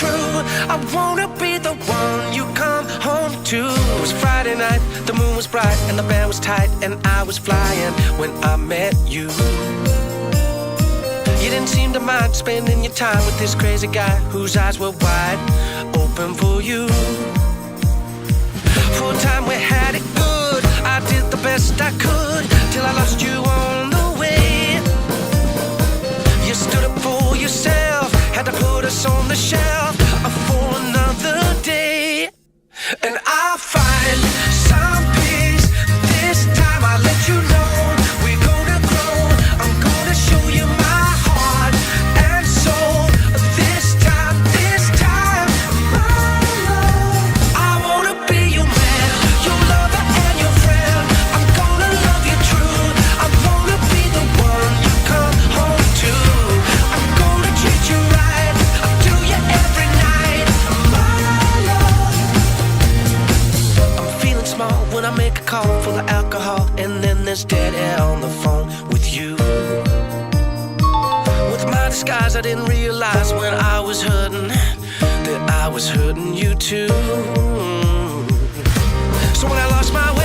true. I wanna be the one you come home to. It was Friday night, the moon was bright, and the band was tight, and I was flying when I met you. You didn't seem to mind spending your time with this crazy guy whose eyes were wide open for you. For a time we had it good, I did the best I could, till I lost you on the way. You stood up for yourself, had to put us on the shelf for another day. And I find some peace, this time I let you know we're gonna grow. I'm gonna show you my heart and soul. This time, my love. I wanna be your man, your lover and your friend. I'm gonna love you true. I wanna be the one you come home to. I'm gonna treat you right, I'll do you every night, my love. I'm feeling small when I make a call full of alcohol, and then there's dead air on the phone with you. With my disguise, I didn't realize when I was hurting that I was hurting you too. So when I lost my way,